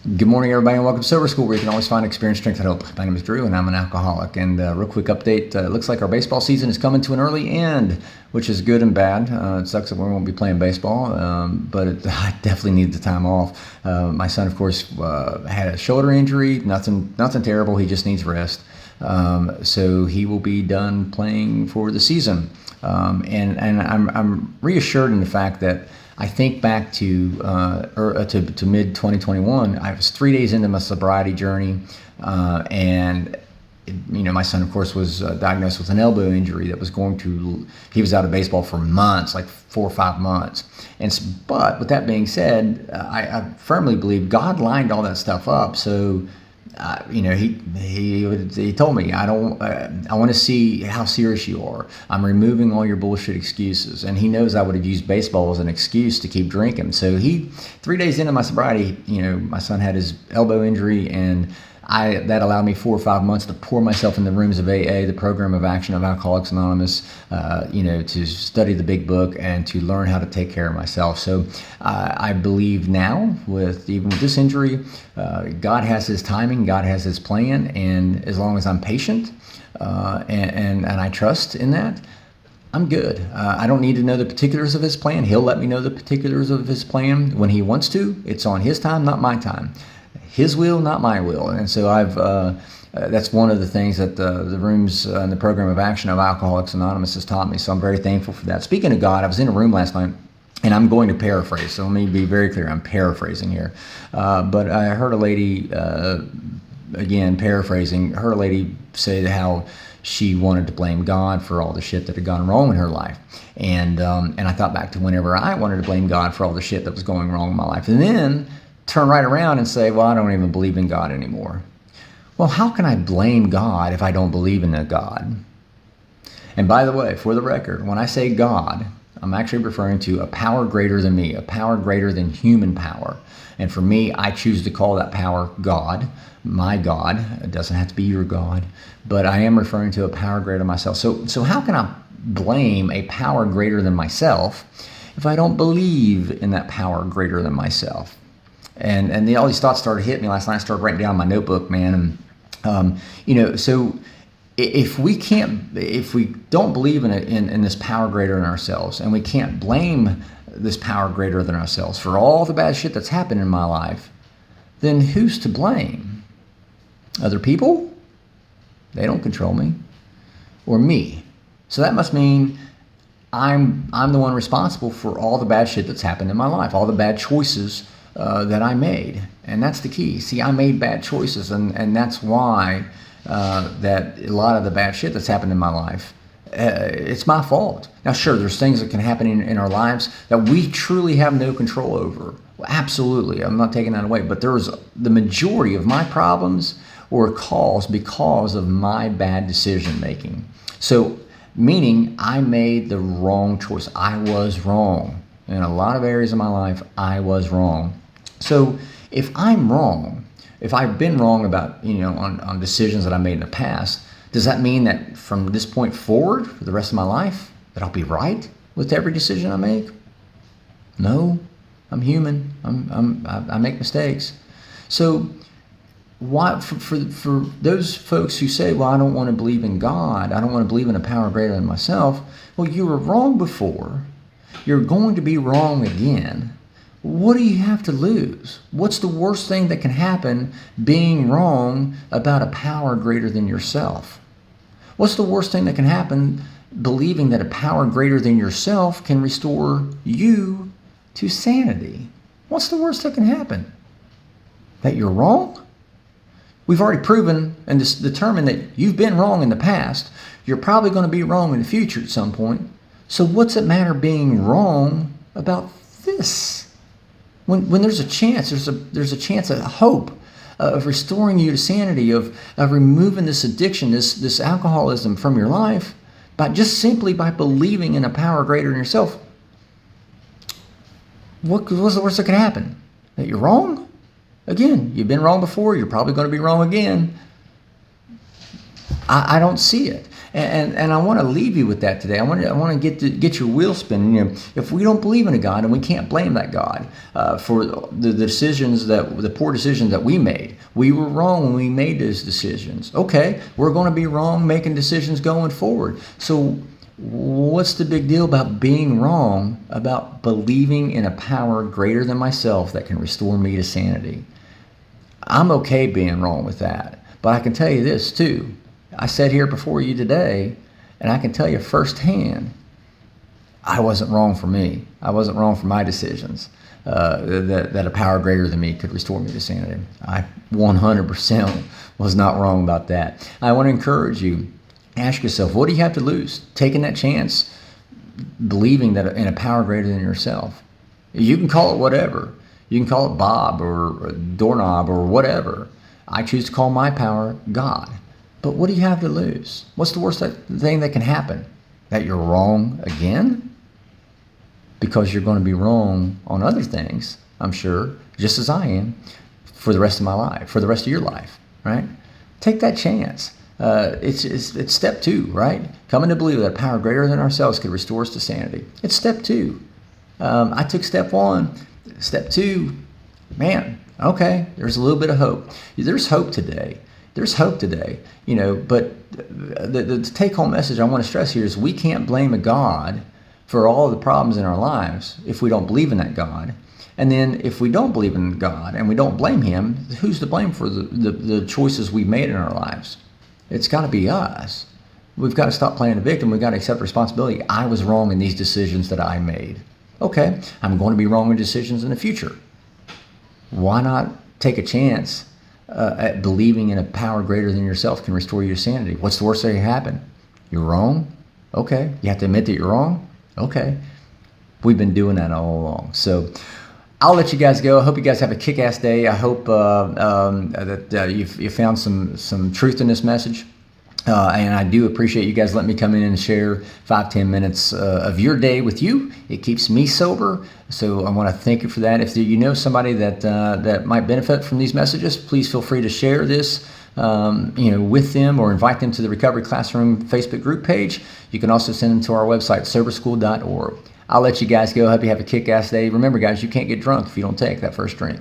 Good morning, everybody, and welcome to Sober School, where you can always find experience, strength, and hope. My name is Drew, and I'm an alcoholic. And real quick update, it looks like our baseball season is coming to an early end, which is good and bad. It sucks that we won't be playing baseball, but I definitely need the time off. My son, of course, had a shoulder injury, nothing terrible. He just needs rest. So he will be done playing for the season. And I'm reassured in the fact that I think back to mid 2021. I was 3 days into my sobriety journey, and my son, of course, was diagnosed with an elbow injury that was he was out of baseball for months, like 4 or 5 months. But with that being said, I firmly believe God lined all that stuff up. So he told me, I want to see how serious you are. I'm removing all your bullshit excuses. And he knows I would have used baseball as an excuse to keep drinking. So 3 days into my sobriety, my son had his elbow injury, and that allowed me 4 or 5 months to pour myself in the rooms of AA, the Program of Action of Alcoholics Anonymous, to study the big book and to learn how to take care of myself. So I believe now, even with this injury, God has His timing, God has His plan, and as long as I'm patient and I trust in that, I'm good. I don't need to know the particulars of His plan. He'll let me know the particulars of His plan when He wants to. It's on His time, not my time. His will, not my will. And so that's one of the things that the rooms and the Program of Action of Alcoholics Anonymous has taught me. So I'm very thankful for that. Speaking of God, I was in a room last night, and I'm going to paraphrase. So let me be very clear. I'm paraphrasing here. But I heard a lady, again, paraphrasing, heard a lady say how she wanted to blame God for all the shit that had gone wrong in her life. And I thought back to whenever I wanted to blame God for all the shit that was going wrong in my life. And then turn right around and say, well, I don't even believe in God anymore. Well, how can I blame God if I don't believe in a God? And by the way, for the record, when I say God, I'm actually referring to a power greater than me, a power greater than human power. And for me, I choose to call that power God, my God. It doesn't have to be your God, but I am referring to a power greater than myself. So how can I blame a power greater than myself if I don't believe in that power greater than myself? And all these thoughts started hitting me last night. I started writing down in my notebook, man. And so if we don't believe in this power greater than ourselves, and we can't blame this power greater than ourselves for all the bad shit that's happened in my life, then who's to blame? Other people? They don't control me, or me. So that must mean I'm the one responsible for all the bad shit that's happened in my life, all the bad choices that I made. And that's the key. See, I made bad choices, and that's why that a lot of the bad shit that's happened in my life, it's my fault. Now, sure, there's things that can happen in our lives that we truly have no control over. Well, absolutely, I'm not taking that away. But the majority of my problems were caused because of my bad decision making. So, meaning I made the wrong choice. I was wrong. In a lot of areas of my life, I was wrong. So if I'm wrong, if I've been wrong about, on decisions that I made in the past, does that mean that from this point forward, for the rest of my life, that I'll be right with every decision I make? No, I'm human. I make mistakes. So why, for those folks who say, well, I don't want to believe in God, I don't want to believe in a power greater than myself, well, you were wrong before. You're going to be wrong again. What do you have to lose? What's the worst thing that can happen being wrong about a power greater than yourself? What's the worst thing that can happen believing that a power greater than yourself can restore you to sanity? What's the worst that can happen? That you're wrong? We've already proven and determined that you've been wrong in the past. You're probably going to be wrong in the future at some point. So what's it matter being wrong about this? When there's a chance, there's a chance, a hope of restoring you to sanity, of removing this addiction, this alcoholism from your life, simply by believing in a power greater than yourself. What's the worst that can happen? That you're wrong? Again, you've been wrong before, you're probably going to be wrong again. I don't see it. And I want to leave you with that today. I want to get your wheel spinning. If we don't believe in a God, and we can't blame that God for the decisions the poor decisions that we made. We were wrong when we made those decisions. Okay, we're going to be wrong making decisions going forward. So what's the big deal about being wrong, about believing in a power greater than myself that can restore me to sanity? I'm okay being wrong with that. But I can tell you this too. I sat here before you today, and I can tell you firsthand, I wasn't wrong for me. I wasn't wrong for my decisions. That a power greater than me could restore me to sanity. I 100% was not wrong about that. I want to encourage you, ask yourself, what do you have to lose? Taking that chance, believing that in a power greater than yourself. You can call it whatever. You can call it Bob or doorknob or whatever. I choose to call my power God. But what do you have to lose? What's the worst thing that can happen? That you're wrong again? Because you're going to be wrong on other things, I'm sure, just as I am, for the rest of my life, for the rest of your life, right? Take that chance. It's step 2, right? Coming to believe that a power greater than ourselves could restore us to sanity. It's step 2. I took step 1. Step 2, man, okay, there's a little bit of hope. There's hope today. There's hope today, but the take-home message I want to stress here is we can't blame a God for all the problems in our lives if we don't believe in that God. And then if we don't believe in God and we don't blame him, who's to blame for the choices we made in our lives? It's got to be us. We've got to stop playing the victim. We've got to accept responsibility. I was wrong in these decisions that I made. Okay, I'm going to be wrong in decisions in the future. Why not take a chance at believing in a power greater than yourself can restore you to sanity? What's the worst that can happen? You're wrong? Okay. You have to admit that you're wrong? Okay. We've been doing that all along. So I'll let you guys go. I hope you guys have a kick-ass day. I hope that you found some truth in this message. And I do appreciate you guys letting me come in and share 5-10 minutes of your day with you. It keeps me sober, so I want to thank you for that. If you know somebody that might benefit from these messages, please feel free to share this with them or invite them to the Recovery Classroom Facebook group page. You can also send them to our website, soberschool.org. I'll let you guys go. Hope you have a kick-ass day. Remember, guys, you can't get drunk if you don't take that first drink.